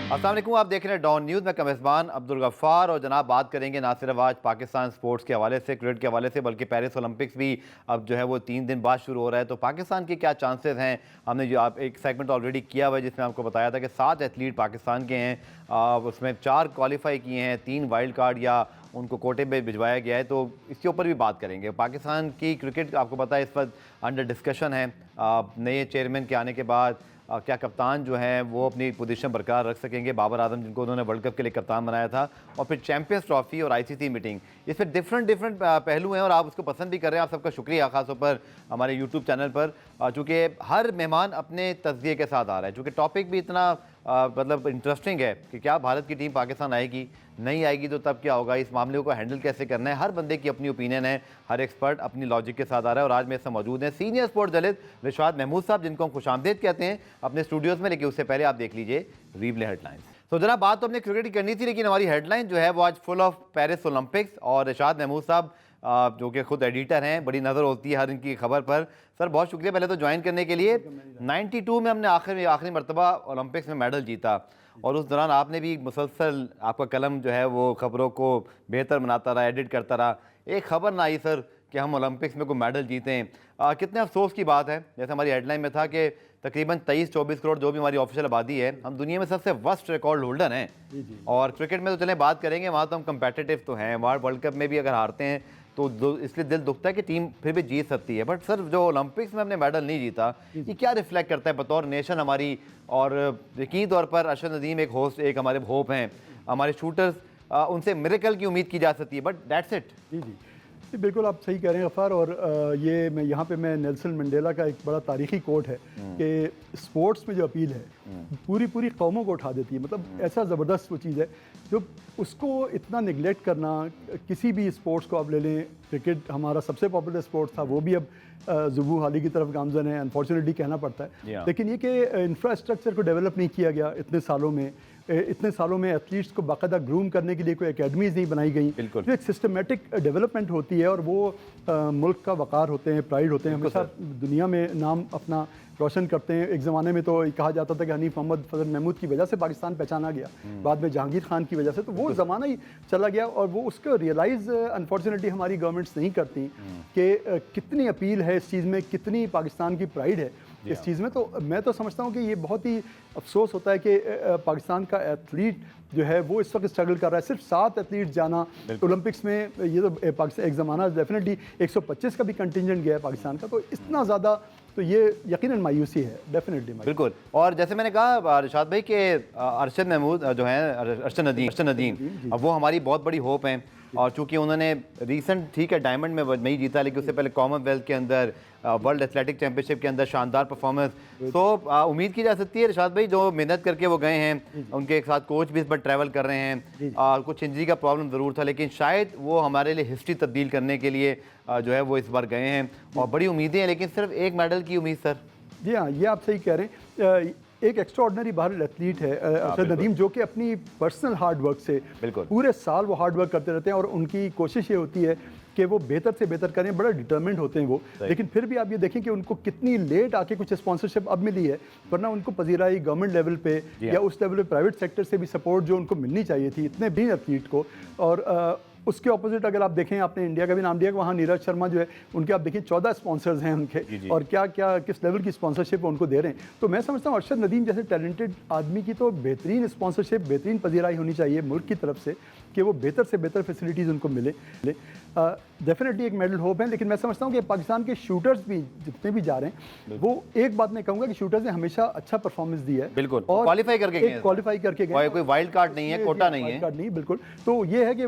अस्सलाम वालेकुम, आप देख रहे हैं डॉन न्यूज़ में कमेज़बान अब्दुल गफ्फार। और जनाब बात करेंगे ना सिर्फ आज पाकिस्तान स्पोर्ट्स के हवाले से, क्रिकेट के हवाले से, बल्कि पेरिस ओलंपिक्स भी अब जो है वो 3 दिन बाद शुरू हो रहा है। तो पाकिस्तान के क्या चांसेस हैं? हमने जो आप एक सेगमेंट ऑलरेडी किया हुआ है जिसमें आपको बताया था कि 7 एथलीट पाकिस्तान के हैं, उसमें 4 क्वालिफाई किए हैं, 3 वाइल्ड कार्ड या उनको कोटे में भिजवाया गया है। तो इसके ऊपर भी बात करेंगे। पाकिस्तान की क्रिकेट आपको पता है इस वक्त अंडर डिस्कशन है। नए चेयरमैन के आने के बाद क्या कप्तान जो हैं वो अपनी पोजीशन बरकरार रख सकेंगे? बाबर आजम जिनको उन्होंने वर्ल्ड कप के लिए कप्तान बनाया था, और फिर चैंपियंस ट्रॉफी और आईसीसी मीटिंग, इस पर डिफरेंट पहलू हैं और आप उसको पसंद भी कर रहे हैं। आप सबका शुक्रिया खासतौर पर हमारे यूट्यूब चैनल पर, चूँकि हर मेहमान अपने तज़किये के साथ आ रहा है। चूँकि टॉपिक भी इतना मतलब इंटरेस्टिंग है कि क्या भारत की टीम पाकिस्तान आएगी, नहीं आएगी तो तब क्या होगा, इस मामले को हैंडल कैसे करना है। हर बंदे की अपनी ओपिनियन है, हर एक्सपर्ट अपनी लॉजिक के साथ आ रहा है। और आज मेरे साथ मौजूद हैं senior sports journalist Rishad Mahmood साहब, जिनको हम खुशामदीद कहते हैं अपने स्टूडियोज़ में। लेकिन उससे पहले आप देख लीजिए रीवले हेडलाइंस। तो जनाब बात तो हमने क्रिकेट की करनी थी, लेकिन हमारी हेडलाइन जो है वो आज फुल ऑफ पेरिस ओलंपिक्स। और रिशाद महमूद साहब जो कि खुद एडिटर हैं, बड़ी नज़र होती है हर इनकी खबर पर। सर बहुत शुक्रिया पहले तो ज्वाइन करने के लिए। 92 में हमने आखिरी मरतबा ओलंपिक्स में मेडल जीता, और उस दौरान आपने भी मुसलसल आपका कलम जो है वो खबरों को बेहतर बनाता रहा, एडिट करता रहा। एक खबर ना आई सर कि हम ओलंपिक्स में कोई मेडल जीतें। कितने अफसोस की बात है। जैसे हमारी हेडलाइन में था कि तकरीबन 23-24 करोड़ जो भी हमारी ऑफिशियल आबादी है, हम दुनिया में सबसे वर्स्ट रिकॉर्ड होल्डर हैं। और क्रिकेट में तो चलें बात करेंगे, वहाँ तो हम कंपेटिटिव तो हैं, वर्ल्ड कप में भी अगर हारते हैं तो इसलिए दिल दुखता है कि टीम फिर भी जीत सकती है। बट सर जो ओलंपिक्स में हमने मेडल नहीं जीता, ये क्या रिफ्लेक्ट करता है बतौर नेशन हमारी? और यकीनी तौर पर अरशद नदीम एक होस्ट, एक हमारे होप हैं, हमारे शूटर्स, उनसे मिरेकल की उम्मीद की जा सकती है, बट दैट्स इट। जी बिल्कुल आप सही कह रहे हैं गफ़ार। और ये मैं यहाँ पे मैं नेल्सन मंडेला का एक बड़ा तारीखी कोट है कि स्पोर्ट्स में जो अपील है पूरी कौमों को उठा देती है। मतलब ऐसा ज़बरदस्त वो चीज़ है जो उसको इतना निगलेक्ट करना। किसी भी स्पोर्ट्स को आप ले लें, क्रिकेट हमारा सबसे पॉपुलर स्पोर्ट्स था, वो भी अब ज़ुबू हाली की तरफ गामज़न है, अनफॉर्चुनेटली कहना पड़ता है। लेकिन ये कि इंफ्रास्ट्रक्चर को डेवलप नहीं किया गया इतने सालों में एथलीट्स को बाकायदा ग्रूम करने के लिए कोई एकेडमीज़ नहीं बनाई गई। जो एक सिस्टमेटिक डेवलपमेंट होती है और वो मुल्क का वक़ार होते हैं, प्राइड होते हैं, हमेशा दुनिया में नाम अपना रोशन करते हैं। एक ज़माने में तो कहा जाता था कि हनीफ मोहम्मद फजल महमूद की वजह से पाकिस्तान पहचाना गया, बाद में जहांगीर खान की वजह से, तो वो ज़माना ही चला गया। और वो उसको रियलाइज़ अनफॉर्चुनेटली हमारी गवर्नमेंट्स नहीं करती कि कितनी अपील है इस चीज़ में, कितनी पाकिस्तान की प्राइड है इस चीज़ में। तो मैं तो समझता हूँ कि ये बहुत ही अफसोस होता है कि पाकिस्तान का एथलीट जो है वो इस वक्त स्ट्रगल कर रहा है। सिर्फ 7 एथलीट जाना ओलंपिक्स में, ये तो पाकिस्तान एक ज़माना डेफिनेटली 125 का भी कंटिजेंट गया है पाकिस्तान का, तो इतना ज़्यादा तो ये यकीनन मायूसी है, डेफिनेटली बिल्कुल। और जैसे मैंने कहा रिशाद भाई कि अरशद महमूद जो हैं, अरशद नदीम, अब वो हमारी बहुत बड़ी होप हैं। और चूंकि उन्होंने रिसेंट ठीक है डायमंड में नहीं जीता, लेकिन उससे पहले कॉमनवेल्थ के अंदर, वर्ल्ड एथलेटिक चैंपियनशिप के अंदर शानदार परफॉर्मेंस, तो उम्मीद की जा सकती है रिशाद भाई जो मेहनत करके वो गए हैं, उनके एक साथ कोच भी इस पर ट्रैवल कर रहे हैं, कुछ इंजरी का प्रॉब्लम ज़रूर था, लेकिन शायद वो हमारे लिए हिस्ट्री तब्दील करने के लिए जो है वो इस बार गए हैं और बड़ी उम्मीदें हैं। लेकिन सिर्फ एक मेडल की उम्मीद सर? जी हाँ, ये आप सही कह रहे हैं। एक एक्स्ट्रा ऑर्डनरी भारत एथलीट है अरशद नदीम, जो कि अपनी पर्सनल हार्ड वर्क से पूरे साल वो हार्ड वर्क करते रहते हैं और उनकी कोशिश ये होती है कि वो बेहतर से बेहतर करें, बड़ा डिटर्मिन्ड होते हैं वो। लेकिन फिर भी आप ये देखें कि उनको कितनी लेट आके कुछ स्पॉन्सरशिप अब मिली है, वरना उनको पजीराई गवर्नमेंट लेवल पे या उस लेवल पे प्राइवेट सेक्टर से भी सपोर्ट जो उनको मिलनी चाहिए थी इतने भी एथलीट को। और उसके ऑपोजिट अगर आप देखें, आपने इंडिया का भी नाम दिया कि वहाँ नीरज शर्मा जो है, उनके आप देखें 14 स्पॉन्सर्स हैं उनके, और क्या क्या किस लेवल की स्पॉन्सरशिप उनको दे रहे हैं। तो मैं समझता हूँ अरशद नदीम जैसे टैलेंटेड आदमी की तो बेहतरीन स्पॉन्सरशिप, बेहतरीन पजीराई होनी चाहिए मुल्क की तरफ से कि वो बेहतर से बेहतर फैसिलिटीज़ उनको मिले। डेफिनेटली एक मेडल होप है। लेकिन मैं समझता हूँ कि पाकिस्तान के शूटर्स भी जितने भी जा रहे हैं, वो एक बात मैं कहूँगा कि शूटर्स ने हमेशा अच्छा परफॉर्मेंस दिया है, बिल्कुल, और क्वालिफाई करके गए, कोई वाइल्ड कार्ड नहीं है, कोटा नहीं है, बिल्कुल। तो ये है कि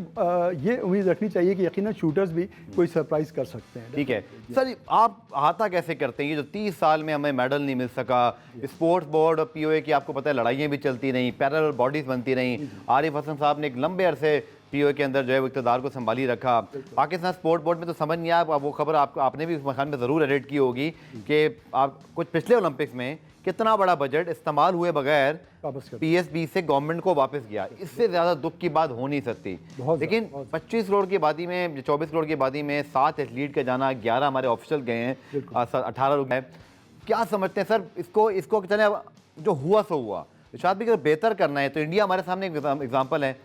ये उम्मीद रखनी चाहिए कि यकीनन शूटर्स भी कोई सरप्राइज कर सकते हैं। ठीक है सर, आप अहाता कैसे करते हैं ये जो 30 साल में हमें मेडल नहीं मिल सका? स्पोर्ट्स बोर्ड और पीओए की आपको पता है लड़ाइयाँ भी चलती रहीं, पैरेलल बॉडीज बनती रहीं। आरिफ हसन साहब ने एक लंबे अरसे पीओए के अंदर जो है वो इक़्तिदार को संभाली रखा। पाकिस्तान स्पोर्ट बोर्ड में तो समझ नहीं आया, वो खबर आपने भी उस मकान में ज़रूर एडिट की होगी कि आप कुछ पिछले ओलंपिक्स में कितना बड़ा बजट इस्तेमाल हुए बगैर पीएसबी से गवर्नमेंट को वापस गया। इससे ज़्यादा दुख की बात हो नहीं सकती। लेकिन 25 करोड़ की आबादी में, 24 करोड़ की आबादी में 7 एथलीट का जाना, 11 हमारे ऑफिशियल गए हैं, 18 लोग हैं। क्या समझते हैं सर इसको? चले जो हुआ सो हुआ, इरशाद भी अगर बेहतर करना है तो इंडिया हमारे सामने एक एग्जाम्पल है।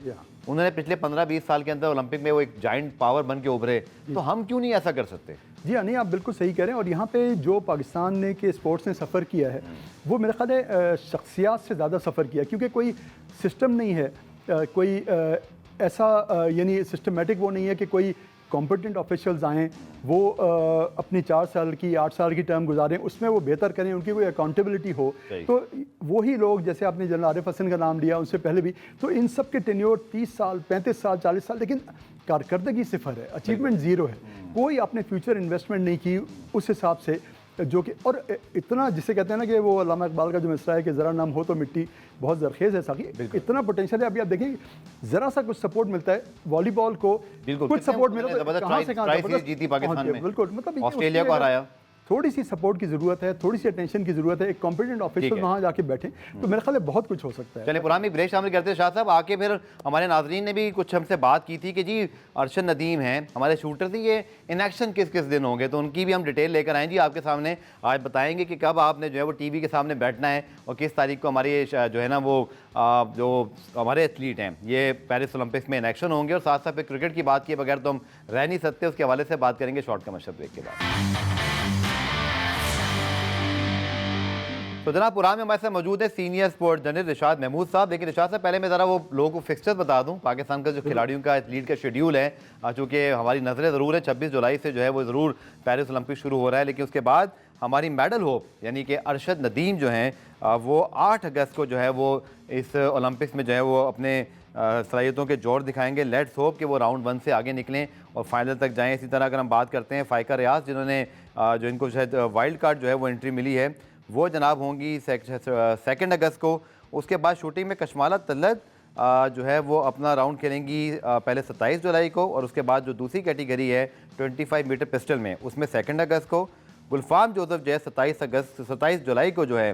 उन्होंने पिछले 15-20 साल के अंदर ओलंपिक में वो एक जाइंट पावर बन के उभरे, तो हम क्यों नहीं ऐसा कर सकते? जी हाँ, नहीं आप बिल्कुल सही कह रहे हैं। और यहाँ पे जो पाकिस्तान ने के स्पोर्ट्स ने सफ़र किया है वो मेरे ख्याल है शख्सियात से ज़्यादा सफ़र किया, क्योंकि कोई सिस्टम नहीं है, कोई ऐसा यानी सिस्टमेटिक वो नहीं है कि कोई कॉम्पिटेंट ऑफिशियल्स आएँ, वो अपनी 4 साल की 8 साल की टर्म गुजारें, उसमें वो बेहतर करें, उनकी कोई अकाउंटेबिलिटी हो। तो वही लोग, जैसे आपने जनरल आरिफ हसन का नाम लिया, उनसे पहले भी, तो इन सब के टेन्योर 30 साल 35 साल 40 साल, लेकिन कारकर्दगी सिफर है, अचीवमेंट ज़ीरो है। कोई आपने फ्यूचर इन्वेस्टमेंट नहीं की उस हिसाब से, जो कि और इतना जिसे कहते हैं ना कि वो अल्लामा इकबाल का जो मिसरा है कि ज़रा नम हो तो मिट्टी बहुत ज़रखेज़ है साकी, इतना पोटेंशियल है। अभी आप देखें ज़रा सा कुछ सपोर्ट मिलता है वॉलीबॉल को, कुछ सपोर्ट मिला तो कहाँ से कहाँ जीती पाकिस्तान में, बिल्कुल, मतलब ऑस्ट्रेलिया को हराया। थोड़ी सी सपोर्ट की ज़रूरत है, थोड़ी सी अटेंशन की ज़रूरत है, एक कॉम्पिटेंट ऑफिसर वहाँ जाके बैठे, तो मेरे ख्याल में बहुत कुछ हो सकता है। चलिए पुरानी ब्रेक शामिल करते हैं शाह साहब। आके फिर हमारे नाजरीन ने भी कुछ हमसे बात की थी कि जी अरशद नदीम हैं हमारे शूटर थे, ये इनएक्शन किस किस दिन होंगे, तो उनकी भी हम डिटेल लेकर आएँ जी आपके सामने। आज बताएंगे कि कब आपने जो है वो टीवी के सामने बैठना है और किस तारीख को हमारी जो है ना वो जो हमारे एथलीट हैं ये पेरिस ओलंपिक्स में इनएक्शन होंगे। और साथ साथ फिर क्रिकेट की बात किए बगैर तो हम रह नहीं सकते, उसके हवाले से बात करेंगे शॉर्ट कमर्शियल ब्रेक के बाद। तो जनाब पुराने में हमारे साथ मौजूद है सीनियर स्पोर्ट्स जर्नलिस्ट इरशाद महमूद साहब। लेकिन इरशाद साहब पहले मैं ज़रा वो लोगों को फिक्सचर बता दूं, पाकिस्तान का जो खिलाड़ियों का एथलीट का शेड्यूल है, चूँकि हमारी नज़रें ज़रूर है 26 जुलाई से जो है वो ज़रूर पेरिस ओलंपिक शुरू हो रहा है, लेकिन उसके बाद हमारी मेडल होप यानी कि अरशद नदीम जो हैं वो 8 अगस्त को जो है वो इस ओलंपिक्स में जो है वो अपने सलाहियतों के जोर दिखाएंगे। लेट्स होप कि वो राउंड 1 से आगे निकलें और फाइनल तक जाएँ। इसी तरह अगर हम बात करते हैं फ़ाइका रियाज, जिन्होंने जो इनको शायद वाइल्ड कार्ड जो है वो एंट्री मिली है, वो जनाब होंगी 2 अगस्त को। उसके बाद शूटिंग में कशमाला तलत जो है वो अपना राउंड खेलेंगी पहले 27 जुलाई को, और उसके बाद जो दूसरी कैटेगरी है 25 मीटर पिस्टल में उसमें 2 अगस्त को। गुलफाम जोसेफ जो है 27 जुलाई को जो है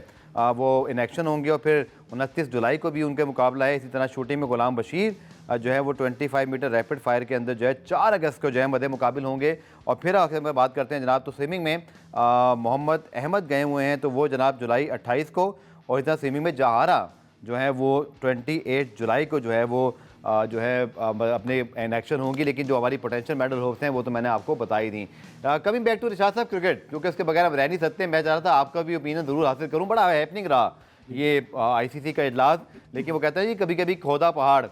वो इन एक्शन होंगे, और फिर 29 जुलाई को भी उनके मुकाबला है। इसी तरह शूटिंग में गुलाम बशीर जो है वो 25 मीटर रैपिड फायर के अंदर जो है 4 अगस्त को जो है मदे मुकाबिल होंगे। और फिर आखिर में बात करते हैं जनाब तो स्विमिंग में मोहम्मद अहमद गए हुए हैं, तो वो जनाब जुलाई 28 को, और इस तरह स्विमिंग में जहारा जो है वो 28 जुलाई को जो है वो जो है अपने इन एक्शन होंगी। लेकिन जो हमारी पोटेंशियल मेडल होप्स हैं वो तो मैंने आपको बता ही दी। कमिंग बैक टू इरशाद साहब क्रिकेट, क्योंकि उसके बगैर हम रह नहीं सकते। मैं चाह रहा था आपका भी ओपिनियन ज़रूर हासिल करूँ। बड़ा हैपनिंग रहा ये ICC का इजलास, लेकिन वो कहता है जी कभी कभी खोदा पहाड़,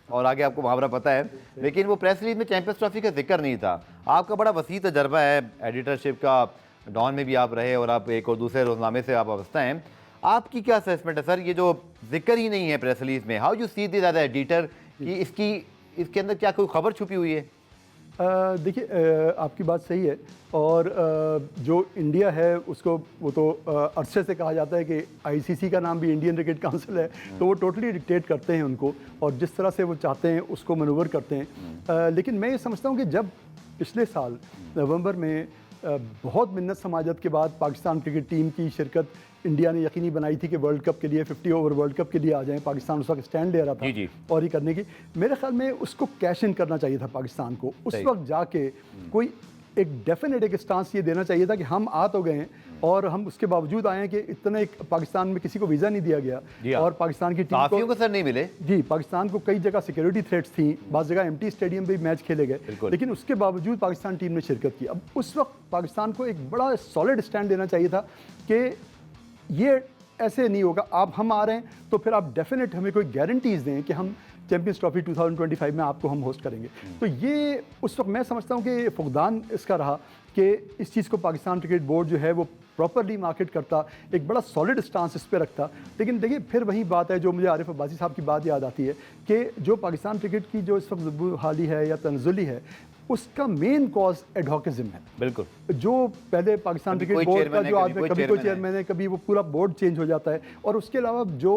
और आगे आपको मुहावरा पता है, लेकिन वो प्रेस रिलीज में चैंपियंस ट्रॉफी का जिक्र नहीं था। आपका बड़ा वसी तजर्बा है एडिटरशिप का, डॉन में भी आप रहे और आप एक और दूसरे रोजनामे से आप वाबस्ता हैं। आपकी क्या असेसमेंट है सर, ये जो जिक्र ही नहीं है प्रेस रिलीज में, how you see this as editor कि इसके अंदर क्या कोई खबर छुपी हुई है? देखिए आपकी बात सही है, और जो इंडिया है उसको वो तो अरसे से कहा जाता है कि ICC का नाम भी इंडियन क्रिकेट काउंसिल है, तो वो टोटली डिक्टेट करते हैं उनको, और जिस तरह से वो चाहते हैं उसको मनूवर करते हैं। लेकिन मैं ये समझता हूँ कि जब पिछले साल नवंबर में बहुत मिन्नत समाजत के बाद पाकिस्तान क्रिकेट टीम की शिरकत इंडिया ने यकीनी बनाई थी कि वर्ल्ड कप के लिए 50 ओवर वर्ल्ड कप के लिए आ जाएं, पाकिस्तान उस वक्त स्टैंड ले रहा था जी। और ये करने की, मेरे ख्याल में उसको कैश इन करना चाहिए था पाकिस्तान को। उस वक्त जाके कोई एक डेफिनेट एक स्टांस ये देना चाहिए था कि हम आ तो गए हैं, और हम उसके बावजूद आए हैं कि इतने पाकिस्तान में किसी को वीज़ा नहीं दिया गया, और पाकिस्तान की टीम को सर नहीं मिले जी, पाकिस्तान को कई जगह सिक्योरिटी थ्रेट्स थी, बाज़ जगह एम्प्टी स्टेडियम भी मैच खेले गए, लेकिन उसके बावजूद पाकिस्तान टीम ने शिरकत की। अब उस वक्त पाकिस्तान को एक बड़ा सॉलिड स्टैंड देना चाहिए था कि ये ऐसे नहीं होगा, आप हम आ रहे हैं तो फिर आप डेफिनेट हमें कोई गारंटीज़ दें कि हम चैंपियंस ट्रॉफी 2025 में आपको हम होस्ट करेंगे। तो ये उस वक्त मैं समझता हूँ कि फुकदान इसका रहा कि इस चीज़ को पाकिस्तान क्रिकेट बोर्ड जो है वो प्रॉपरली मार्केट करता, एक बड़ा सॉलिड स्टांस इस पर रखता। लेकिन देखिए फिर वही बात है जो मुझे आरिफ अब्बासी साहब की बात याद आती है कि जो पाकिस्तान क्रिकेट की जो इस वक्त बदहाली है या तनज़ुली है, उसका मेन कॉज एडहॉकिज्म है। बिल्कुल, जो पहले पाकिस्तान क्रिकेट बोर्ड का जो आदमी कभी कोई चेयरमैन है, कभी वो पूरा बोर्ड चेंज हो जाता है, और उसके अलावा जो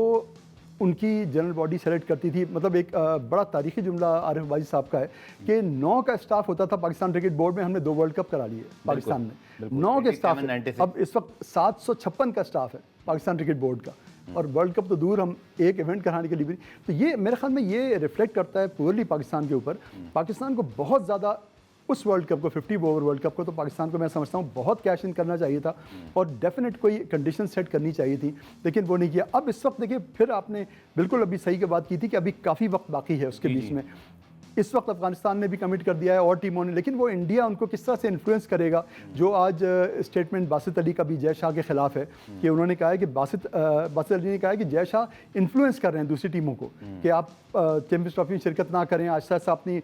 उनकी जनरल बॉडी सेलेक्ट करती थी, मतलब एक बड़ा तारीखी जुमला आरिफ बाजी साहब का है कि 9 का स्टाफ होता था पाकिस्तान क्रिकेट बोर्ड में, हमने 2 वर्ल्ड कप करा लिए पाकिस्तान में, 9 के स्टाफ है। अब इस वक्त 756 का स्टाफ है पाकिस्तान क्रिकेट बोर्ड का, और वर्ल्ड कप तो दूर, हम एक इवेंट कराने के लिए भी। तो ये मेरे ख्याल में ये रिफ्लेक्ट करता है पूरली पाकिस्तान के ऊपर। पाकिस्तान को बहुत ज़्यादा उस वर्ल्ड कप को 50 ओवर वर्ल्ड कप को तो पाकिस्तान को मैं समझता हूँ बहुत कैश इन करना चाहिए था और डेफिनेट कोई कंडीशन सेट करनी चाहिए थी, लेकिन वो नहीं किया। अब इस वक्त देखिए फिर आपने बिल्कुल अभी सही की बात की थी कि अभी काफ़ी वक्त बाकी है उसके बीच में। इस वक्त अफगानिस्तान ने भी कमिट कर दिया है और टीमों ने, लेकिन वो इंडिया उनको किस तरह से इन्फ्लुएंस करेगा। जो आज स्टेटमेंट बासित अली का भी जय शाह के खिलाफ है कि उन्होंने कहा है कि बासित अली ने कहा है कि जय शाह इन्फ्लुएंस कर रहे हैं दूसरी टीमों को कि आप चैंपियंस ट्रॉफी में शिरकत ना करें, आहिस्ता आहिस्ता अपनी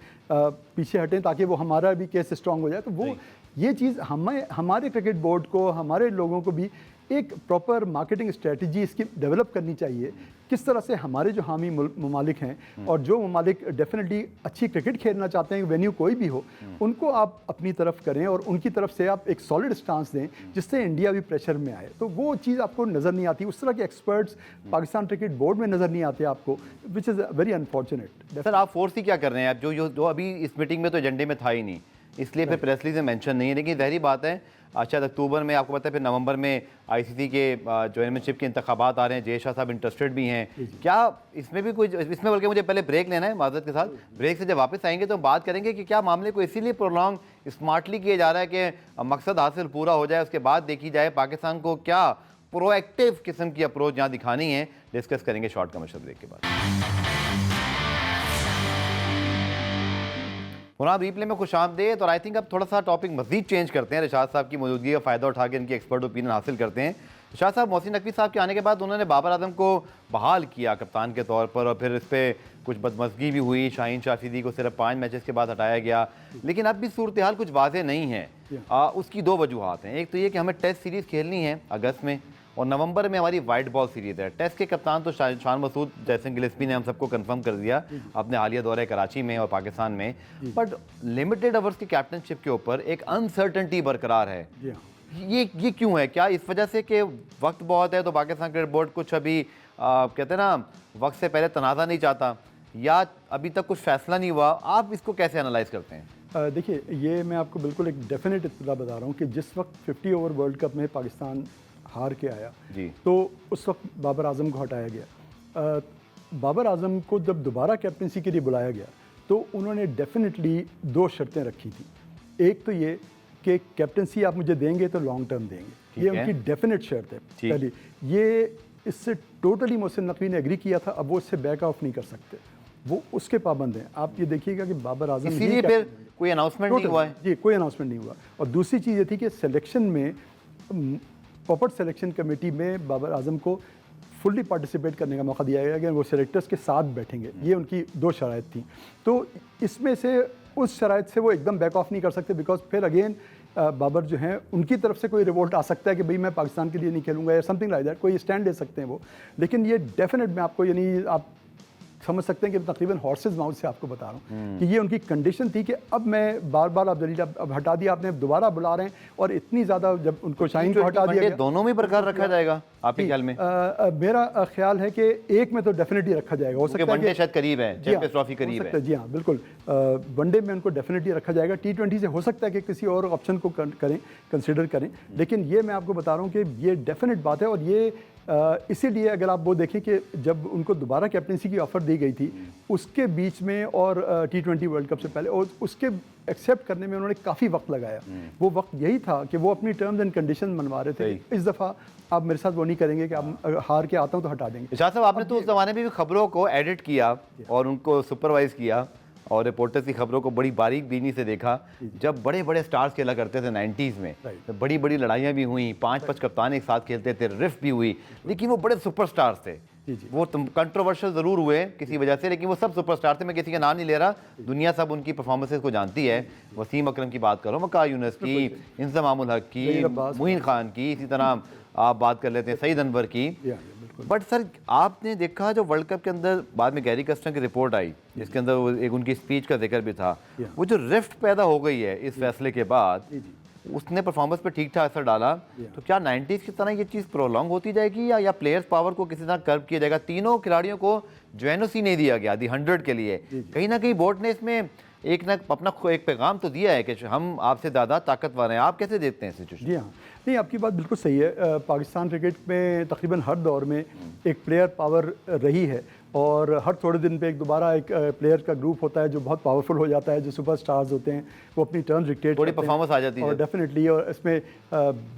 पीछे हटें ताकि वो हमारा भी केस स्ट्रांग हो जाए। तो वो ये चीज़ हमारे क्रिकेट बोर्ड को, हमारे लोगों को भी एक प्रॉपर मार्केटिंग स्ट्रेटजी इसकी डेवलप करनी चाहिए। किस तरह से हमारे जो हामी ममालिक हैं और जो ममालिक डेफिनेटली अच्छी क्रिकेट खेलना चाहते हैं, वेन्यू कोई भी हो, उनको आप अपनी तरफ करें और उनकी तरफ से आप एक सॉलिड स्टांस दें जिससे इंडिया भी प्रेशर में आए। तो वो चीज़ आपको नज़र नहीं आती, उस तरह के एक्सपर्ट्स पाकिस्तान क्रिकेट बोर्ड में नज़र नहीं आते आपको, which is very unfortunate. Sir आप फोर्स ही क्या कर रहे हैं? आप जो अभी इस मीटिंग में तो एजेंडे में था ही नहीं, इसलिए फिर प्रेस रिलीज में मेंशन नहीं है, लेकिन ज़ाहिर बात है शायद अक्टूबर में आपको पता है, फिर नवंबर में आईसीसी के चेयरमैनशिप के इंतखाबात आ रहे हैं, जय शाह साहब इंटरेस्टेड भी हैं। क्या इसमें भी कुछ, इसमें बल्कि मुझे पहले ब्रेक लेना है माजरत के साथ, ब्रेक से जब वापस आएंगे तो बात करेंगे कि क्या मामले को इसीलिए प्रोलॉन्ग स्मार्टली किया जा रहा है कि मकसद हासिल पूरा हो जाए, उसके बाद देखी जाए पाकिस्तान को क्या प्रोएक्टिव किस्म की अप्रोच यहाँ दिखानी है। डिस्कस करेंगे शॉर्ट कमर्शियल ब्रेक के बाद। पुनः रिप्ले में खुशामदीद। और आई थिंक अब थोड़ा सा टॉपिक मजीद चेंज करते हैं, रिशाद साहब की मौजूदगी का फ़ायदा उठा के इनकी एक्सपर्ट ओपिनियन हासिल करते हैं। रिशाद साहब, मोहसिन नकवी साहब के आने के बाद उन्होंने बाबर आजम को बहाल किया कप्तान के तौर पर, और फिर इस पर कुछ बदमज़गी भी हुई। शाहीन शाफिदी को सिर्फ 5 मैचेस के बाद हटाया गया, लेकिन अब भी सूरत हाल कुछ वाज़ेह नहीं है। उसकी 2 वजूहात हैं। एक तो ये कि हमें टेस्ट सीरीज़ खेलनी है अगस्त में, और नवंबर में हमारी वाइट बॉल सीरीज़ है। टेस्ट के कप्तान तो शान मसूद जैसन गिलेस्पी ने हम सबको कंफर्म कर दिया अपने हालिया दौरे कराची में और पाकिस्तान में, बट लिमिटेड ओवर्स की कैप्टनशिप के ऊपर एक अनसर्टनटी बरकरार है। ये क्यों है? क्या इस वजह से कि वक्त बहुत है तो पाकिस्तान क्रिकेट बोर्ड कुछ अभी कहते हैं ना, वक्त से पहले तनाज़ा नहीं चाहता, या अभी तक कुछ फैसला नहीं हुआ? आप इसको कैसे एनालाइज करते हैं? देखिए, ये मैं आपको बिल्कुल एक डेफिनेट इत्तला बता रहा हूँ कि जिस वक्त 50 ओवर वर्ल्ड कप में पाकिस्तान हार के आया जी, तो उस वक्त बाबर आजम को हटाया गया। बाबर आजम को जब दोबारा कैप्टनसी के लिए बुलाया गया तो उन्होंने डेफिनेटली 2 शर्तें रखी थी। एक तो ये कि कैप्टनसी आप मुझे देंगे तो लॉन्ग टर्म देंगे, ये उनकी डेफिनेट शर्त है पहली। ये इससे टोटली मोहसिन नकवी ने एग्री किया था, अब वो इससे बैक ऑफ नहीं कर सकते, वो उसके पाबंद हैं। आप ये देखिएगा कि बाबर आजम, इसीलिए फिर कोई अनाउंसमेंट नहीं हुआ है जी, कोई अनाउंसमेंट नहीं हुआ। और दूसरी चीज़ ये थी कि सिलेक्शन में, प्रॉपर सिलेक्शन कमेटी में बाबर आजम को फुल्ली पार्टिसिपेट करने का मौका दिया गया कि वो सेलेक्टर्स के साथ बैठेंगे। ये उनकी 2 शराइत थी। तो इसमें से उस शराइत से वो एकदम बैक ऑफ नहीं कर सकते, बिकॉज फिर अगेन बाबर जो हैं उनकी तरफ से कोई रिवोल्ट आ सकता है कि भाई मैं पाकिस्तान के लिए नहीं खेलूंगा या समथिंग लाइक दैट, कोई स्टैंड ले सकते हैं वो। लेकिन ये डेफिनेट मैं आपको, यानी आप समझ सकते हैं कि तकरीबन हॉर्सेस माउथ से आपको बता रहा हूँ कि ये उनकी कंडीशन थी कि अब मैं बार बार, आप जलील अब हटा दिया आपने, दोबारा बुला रहे हैं, और इतनी ज़्यादा जब उनको शाहीन को हटा दिया गया, दोनों में बरकरार रखा जाएगा आपके ख्याल में? मेरा ख्याल है कि एक में तो डेफिनेटली रखा जाएगा। हो सकता है वनडे शायद करीब है, चैंपियंस ट्रॉफी करीब है। जी हाँ, बिल्कुल वनडे में उनको डेफिनेटली रखा जाएगा। T20 से हो सकता है कि किसी और ऑप्शन को करें, कंसिडर करें, लेकिन ये मैं आपको बता रहा हूँ कि ये डेफिनेट बात है। और ये इसीलिए अगर आप वो देखें कि जब उनको दोबारा कैप्टनसी की ऑफ़र दी गई थी उसके बीच में और T20 वर्ल्ड कप से पहले, और उसके एक्सेप्ट करने में उन्होंने काफ़ी वक्त लगाया। वो वक्त यही था कि वो अपनी टर्म्स एंड कंडीशन मनवा रहे थे। इस दफ़ा आप मेरे साथ वो नहीं करेंगे कि आप हार के आता हूँ तो हटा देंगे। शाह साहब, आपने तो उस ज़माने में भी खबरों को एडिट किया और उनको सुपरवाइज़ किया और रिपोर्टर्स की खबरों को बड़ी बारीक बीनी से देखा। जब बड़े बड़े स्टार्स खेला करते थे 90s में, तो बड़ी बड़ी लड़ाइयाँ भी हुई, 5-5 कप्तान एक साथ खेलते थे, रिफ भी हुई, लेकिन वो बड़े सुपरस्टार्स थे। वो कंट्रोवर्शियल ज़रूर हुए किसी वजह से, लेकिन वो सब सुपरस्टार थे। मैं किसी का नाम नहीं ले रहा, दुनिया सब उनकी परफॉर्मेंसेस को जानती है। वसीम अकरम की बात करो, वक़ार यूनुस की, इंज़मामुल हक की, मुइन खान की, इसी तरह आप बात कर लेते हैं सईद अनवर की। बट सर, आपने देखा जो वर्ल्ड कप के अंदर बाद में गैरी कस्टन की रिपोर्ट आई, जिसके अंदर वो एक उनकी स्पीच का जिक्र भी था, वो जो रिफ्ट पैदा हो गई है इस फैसले के बाद, उसने परफॉर्मेंस पे ठीक ठाक असर डाला। तो क्या 90s की तरह ये चीज़ प्रोलॉन्ग होती जाएगी, या प्लेयर्स पावर को किसी तरह कर्व किया जाएगा? तीनों खिलाड़ियों को जो एनओसी नहीं दिया गया दी 100 के लिए, कहीं ना कहीं बोर्ड ने इसमें एक ना अपना एक पैगाम तो दिया है कि हम आपसे ज़्यादा ताकतवर हैं। आप कैसे देखते हैं सिचुएशन? जी हाँ, नहीं, आपकी बात बिल्कुल सही है। पाकिस्तान क्रिकेट में तकरीबन हर दौर में एक प्लेयर पावर रही है, और हर थोड़े दिन पे एक दोबारा एक प्लेयर का ग्रुप होता है जो बहुत पावरफुल हो जाता है, जो सुपर स्टार्स होते हैं, वो अपनी टर्न डिक्टेट थोड़ी परफॉर्मेंस आ जाती है और डेफिनेटली। और इसमें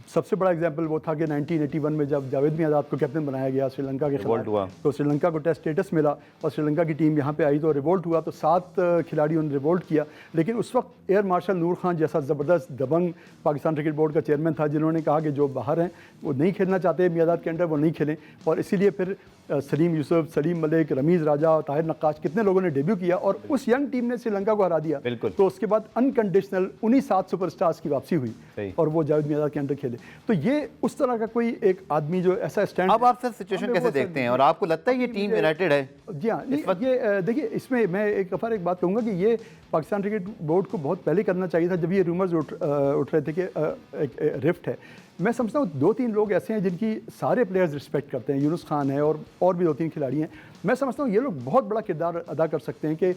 सबसे बड़ा एग्जांपल वो था कि 1981 में जब जावेद मियाँदाद को कैप्टन बनाया गया श्रीलंका के खिलाफ, तो श्रीलंका को टेस्ट स्टेटस मिला और श्रीलंका की टीम यहाँ पे आई तो रिवोल्ट हुआ, तो 7 खिलाड़ियों ने रिवोल्ट किया। लेकिन उस वक्त एयर मार्शल नूर खान जैसा ज़बरदस्त दबंग पाकिस्तान क्रिकेट बोर्ड का चेयरमैन था, जिन्होंने कहा कि जो बाहर हैं वो नहीं खेलना चाहते मियाँदाद के अंडर, वो नहीं खेलें। और इसीलिए फिर सलीम यूसुफ, सलीम मलिक, रमीज़ राजा, ताहिर नक्काश, कितने लोगों ने डेब्यू किया और उस यंग टीम ने श्रीलंका को हरा दिया। तो उसके बाद अनकंडीशनल उन्हीं 7 सुपरस्टार्स की वापसी हुई और वो जावेद मियाँदाद के अंडर खेले। तो ये उस तरह का कोई एक आदमी जो ऐसा स्टैंड। अब आप सर सिचुएशन कैसे देखते हैं और आपको लगता है ये टीम यूनाइटेड है? जी हाँ, ये देखिए, इसमें मैं एक बात कहूँगा कि ये पाकिस्तान क्रिकेट बोर्ड को बहुत पहले करना चाहिए था, जब ये रूमर्स उठ रहे थे कि एक रिफ्ट है। मैं समझता हूँ 2-3 लोग ऐसे हैं जिनकी सारे प्लेयर्स रिस्पेक्ट करते हैं, यूनुस खान है और भी 2-3 खिलाड़ी हैं। मैं समझता हूँ ये लोग बहुत बड़ा किरदार अदा कर सकते हैं कि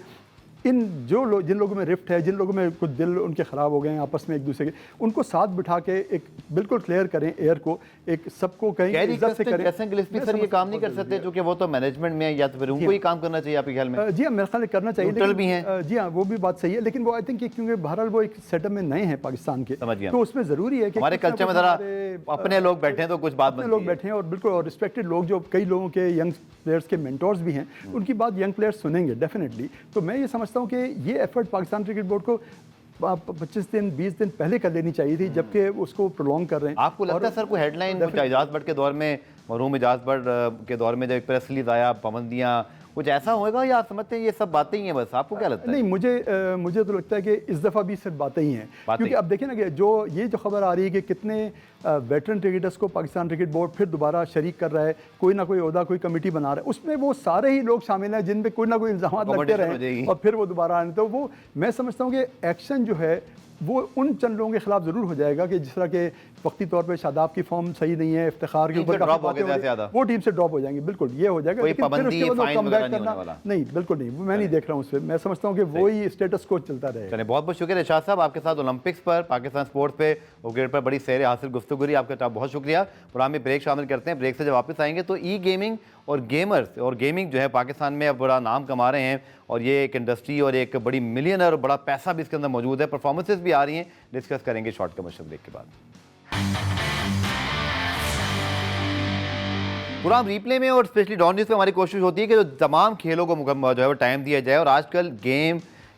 इन जिन लोगों में रिफ्ट है, जिन लोगों में कुछ दिल उनके ख़राब हो गए हैं आपस में एक दूसरे के, उनको साथ बिठा के एक बिल्कुल क्लियर करें एयर को, एक सबको कहीं इज्जत से करें। सर ये काम नहीं कर सकते क्योंकि वो तो मैनेजमेंट में है, या तो फिर उनको ही काम करना चाहिए आपके ख्याल में? जी हाँ, मेरे ख्याल में करना चाहिए, लेकिन भी हैं। जी हाँ, वो भी बात सही है, लेकिन वो आई थिंक क्योंकि बहरहाल वो एक सेटअप में नए हैं पाकिस्तान के, तो उसमें ज़रूरी है कि हमारे कल्चर में ज़रा अपने लोग बैठे हैं तो कुछ बात लोग बैठे हैं और बिल्कुल और रिस्पेक्टेड लोग जो कई लोगों के यंग प्लेयर्स के मेंटोर्स भी हैं, उनकी बात यंग प्लेयर्स सुनेंगे डेफिनेटली। तो मैं ये समझता हूँ कि ये एफर्ट पाकिस्तान क्रिकेट बोर्ड को 25 दिन 20 दिन पहले कर लेनी चाहिए थी, जबकि उसको प्रोलॉन्ग कर रहे हैं। आपको लगता है सर कोई हेडलाइन इजाज़ बट के दौर में, मरहूम इजाज़ बट के दौर में जब एक प्रेस रिलीज आया, पाबंदियाँ, कुछ ऐसा होगा या आप समझते हैं ये सब बातें ही हैं बस? आपको क्या लगता है? नहीं, मुझे तो लगता है कि इस दफ़ा भी सिर्फ बातें ही हैं, क्योंकि अब देखिए ना कि जो खबर आ रही है कि कितने वेटरन क्रिकेटर्स को पाकिस्तान क्रिकेट बोर्ड फिर दोबारा शरीक कर रहा है, कोई ना कोई ओहदा, कोई कमेटी बना रहा है, उसमें वो सारे ही लोग शामिल हैं जिन पे कोई ना कोई इल्ज़ाम लगते रहे और फिर वो दोबारा आने। तो वो मैं समझता हूँ कि एक्शन जो है वो उन चंद लोगों के खिलाफ ज़रूर हो जाएगा कि जिस तरह के वक्ती तौर पे शादाब की फॉर्म सही नहीं है, इफ्तिखार के ऊपर वो टीम से ड्रॉप हो जाएंगे, बिल्कुल ये हो जाएगा। लेकिन फिर उसके बाद कम बैक करना नहीं, बिल्कुल नहीं, मैं नहीं देख रहा हूँ उसमें। मैं समझता हूँ कि वही स्टेटस को चलता रहेगा। चलिए, बहुत बहुत शुक्रिया इरशाद साहब, आपके साथ ओलंपिक्स पर, पाकिस्तान स्पोर्ट्स पे, क्रिकेट पर बड़ी सैर हासिल गुफ्तगू रही, आपका बहुत शुक्रिया। प्रोग्राम में ब्रेक शामिल करते हैं, ब्रेक से जब वापस आएंगे तो ई गेमिंग और गेमर्स और गेमिंग जो है पाकिस्तान में अब बड़ा नाम कमा रहे हैं और ये एक इंडस्ट्री और एक बड़ी मिलियनर और बड़ा पैसा भी इसके अंदर मौजूद है, परफॉर्मेंसेस भी आ रही हैं, डिस्कस करेंगे शॉर्ट कमर्शियल ब्रेक के बाद। प्रोग्राम रीप्ले में और स्पेशली डॉन न्यूज़ में हमारी कोशिश होती है कि जो तमाम खेलों को जो है वो टाइम दिया जाए, और आजकल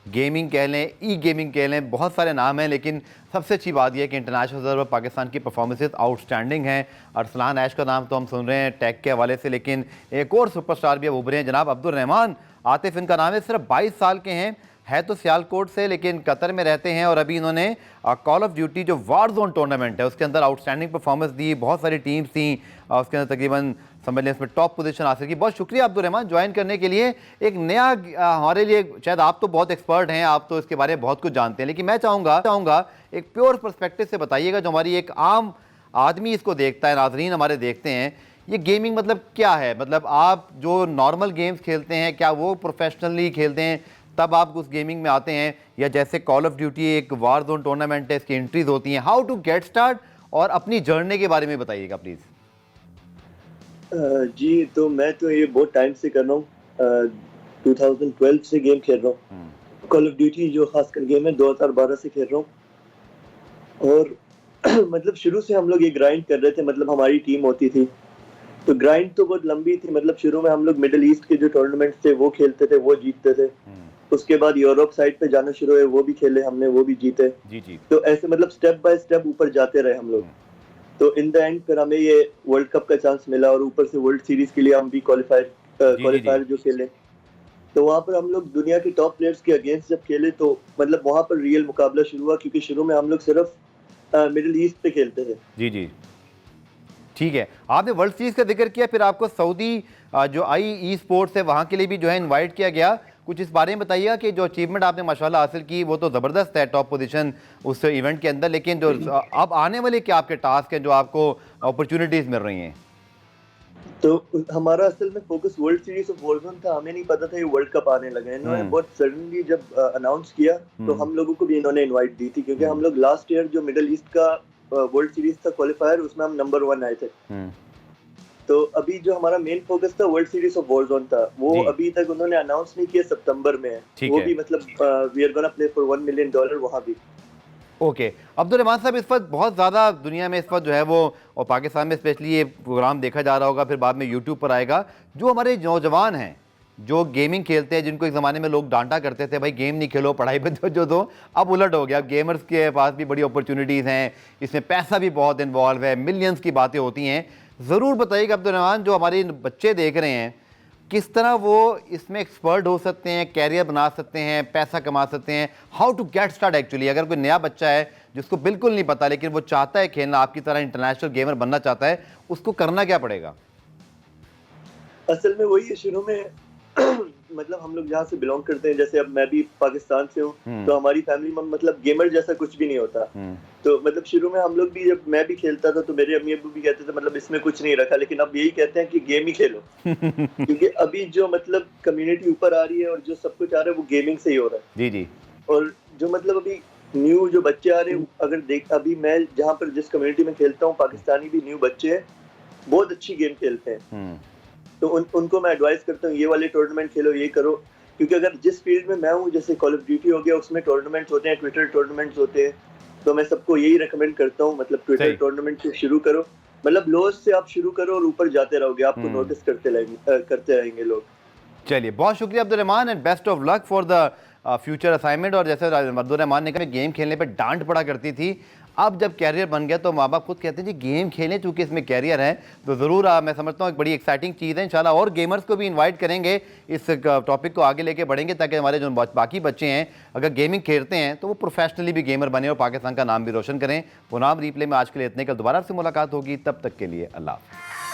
गेमिंग कह लें, ई गेमिंग कह लें, बहुत सारे नाम हैं, लेकिन सबसे अच्छी बात यह है कि इंटरनेशनल स्तर पर पाकिस्तान की परफॉर्मेंसेस आउटस्टैंडिंग हैं। अरसलान ऐश का नाम तो हम सुन रहे हैं टेक के हवाले से, लेकिन एक और सुपरस्टार भी अब उभरे हैं, जनाब अब्दुल रहमान आतिफ इनका नाम है। सिर्फ 22 साल के हैं, है तो सियालकोट से लेकिन कतर में रहते हैं, और अभी इन्होंने कॉल ऑफ ड्यूटी जो वार जोन टूर्नामेंट है उसके अंदर आउटस्टैंडिंग परफॉर्मेंस दी, बहुत सारी टीम्स थी, उसके अंदर तकरीबन समझ लें इसमें टॉप पोजीशन हासिल की। बहुत शुक्रिया अब्दुल रहमान ज्वाइन करने के लिए। एक नया हमारे लिए, शायद आप तो बहुत एक्सपर्ट हैं, आप तो इसके बारे में बहुत कुछ जानते हैं, लेकिन मैं चाहूँगा एक प्योर पर्सपेक्टिव से बताइएगा, जो हमारी एक आम आदमी इसको देखता है, नाजरीन हमारे देखते हैं, ये गेमिंग मतलब क्या है? मतलब आप जो नॉर्मल गेम्स खेलते हैं, क्या वो प्रोफेशनली खेलते हैं तब आप उस गेमिंग में आते हैं, या जैसे कॉल ऑफ ड्यूटी एक वार जोन टूर्नामेंट है, इसकी एंट्रीज होती हैं? हाउ टू गेट स्टार्ट, और अपनी जर्नी के बारे में बताइएगा प्लीज़। जी, तो मैं तो ये बहुत टाइम से कर रहा हूँ, 2012 से गेम खेल रहा हूँ। कॉल ऑफ ड्यूटी जो खासकर गेम है 2012 से खेल रहा हूँ, और मतलब शुरू से हम लोग ये ग्राइंड कर रहे थे, मतलब हमारी टीम होती थी तो ग्राइंड तो बहुत लंबी थी। मतलब शुरू में हम लोग मिडिल ईस्ट के जो टूर्नामेंट थे वो खेलते थे, वो जीतते थे। उसके बाद यूरोप साइड पे जाना शुरू हुए, वो भी खेले हमने, वो भी जीते। जी। तो ऐसे मतलब स्टेप बाय स्टेप ऊपर जाते रहे हम लोग। तो इन द एंड फिर हमें ये वर्ल्ड कप का चांस मिला, और ऊपर से वर्ल्ड सीरीज के लिए हम भी क्वालिफायर जो खेले, तो वहाँ पर हम लोग दुनिया के टॉप प्लेयर्स के अगेंस्ट जब खेले तो मतलब वहाँ पर रियल मुकाबला शुरू हुआ, क्योंकि शुरू में हम लोग सिर्फ मिडिल ईस्ट पे खेलते थे। जी ठीक है। आपने वर्ल्ड सीरीज का जिक्र किया, फिर आपको सऊदी जो ई स्पोर्ट्स है वहाँ के लिए भी जो है इनवाइट किया गया, कुछ इस बारे में बताइएगा कि जो अचीवमेंट आपने माशाल्लाह हासिल की वो तो ज़बरदस्त है, टॉप पोजीशन उस इवेंट के अंदर, लेकिन जो अब आने वाले क्या आपके टास्क हैं जो आपको अपॉर्चुनिटीज़ मिल रही हैं? तो हमारा असल में focus world series of Warzone था। हमें नहीं पता था ये वर्ल्ड कप आने लगा है। इन्होंने बहुत सडनली जब अनाउंस किया तो हम लोगों को भी इन्होंने इनवाइट दी थी, क्योंकि हम लोग लास्ट ईयर जो मिडिल ईस्ट का वर्ल्ड सीरीज था क्वालिफायर, उसमें हम नंबर 1 आए थे। तो अभी जो हमारा मेन फोकस था वर्ल्ड सीरीज ऑफ वॉरजोन था, वो जी। अभी तक उन्होंने अनाउंस नहीं किया, सितंबर में है। ठीक वो है। भी मतलब we are gonna play for $1 million वहाँ भी। ओके, अब्दुल रहमान साहब, इस वक्त बहुत ज़्यादा दुनिया में इस वक्त जो है वो, और पाकिस्तान में स्पेशली ये प्रोग्राम देखा जा रहा होगा, फिर बाद में यूट्यूब पर आएगा, जो हमारे नौजवान हैं जो गेमिंग खेलते हैं, जिनको एक ज़माने में लोग डांटा करते थे, भाई गेम नहीं खेलो, पढ़ाई पे जो दो, अब उलट हो गया। अब गेमर्स के पास भी बड़ी अपॉर्चुनिटीज़ हैं, इसमें पैसा भी बहुत इन्वॉल्व है, मिलियंस की बातें होती हैं। ज़रूर बताइएगा अब्दुल रहमान, जो हमारे बच्चे देख रहे हैं, किस तरह वो इसमें एक्सपर्ट हो सकते हैं, कैरियर बना सकते हैं, पैसा कमा सकते हैं, how to get start actually. अगर कोई नया बच्चा है जिसको बिल्कुल नहीं पता लेकिन वो चाहता है खेलना, आपकी तरह इंटरनेशनल गेमर बनना चाहता है, उसको करना क्या पड़ेगा? असल में वही है, शुरू में मतलब हम लोग जहाँ से बिलोंग करते हैं, जैसे अब मैं भी पाकिस्तान से हूँ, तो हमारी फैमिली में मतलब गेमर जैसा कुछ भी नहीं होता। तो मतलब शुरू में हम लोग भी, जब मैं भी खेलता था तो मेरे अम्मी अब्बू भी कहते थे मतलब इसमें कुछ नहीं रखा, लेकिन अब यही कहते हैं कि गेम ही खेलो। क्योंकि अभी जो मतलब कम्युनिटी ऊपर आ रही है और जो सब कुछ आ रहा है वो गेमिंग से ही हो रहा है। जी जी। और जो मतलब अभी न्यू जो बच्चे आ रहे हैं, अगर देख, अभी मैं जहाँ पर जिस कम्युनिटी में खेलता हूँ, पाकिस्तानी भी न्यू बच्चे हैं, बहुत अच्छी गेम खेलते हैं। तो उनको मैं एडवाइस करता हूँ ये वाले टूर्नामेंट खेलो, ये करो। क्योंकि अगर जिस फील्ड में मैं हूँ, जैसे कॉल ऑफ ड्यूटी हो गया, उसमें टूर्नामेंट्स होते हैं, ट्विटर टूर्नामेंट्स होते हैं, तो मैं सबको यही रेकमेंड करता हूँ, मतलब ट्विटर टूर्नामेंट से शुरू करो। मतलब लोएस्ट से आप शुरू करो और ऊपर जाते रहोगे, आपको नोटिस करते रहेंगे लोग। चलिए, बहुत शुक्रिया Abdul Rahman, and best of luck for the future assignment. और जैसे अब्दुल रहमान ने कहा, गेम खेलने पे डांट पड़ा करती थी, अब जब कैरियर बन गया तो माँ बाप खुद कहते हैं जी गेम खेलें, चूंकि इसमें कैरियर है। तो ज़रूर मैं समझता हूँ एक बड़ी एक्साइटिंग चीज़ है। इंशाल्लाह और गेमर्स को भी इनवाइट करेंगे, इस टॉपिक को आगे लेके बढ़ेंगे, ताकि हमारे जो बाकी बच्चे हैं अगर गेमिंग खेलते हैं तो वो प्रोफेशनली भी गेमर बने और पाकिस्तान का नाम भी रोशन करें। पुनाम रीप्ले में आज के लिए इतने, कल दोबारा से मुलाकात होगी, तब तक के लिए अल्लाह हाफ़िज़।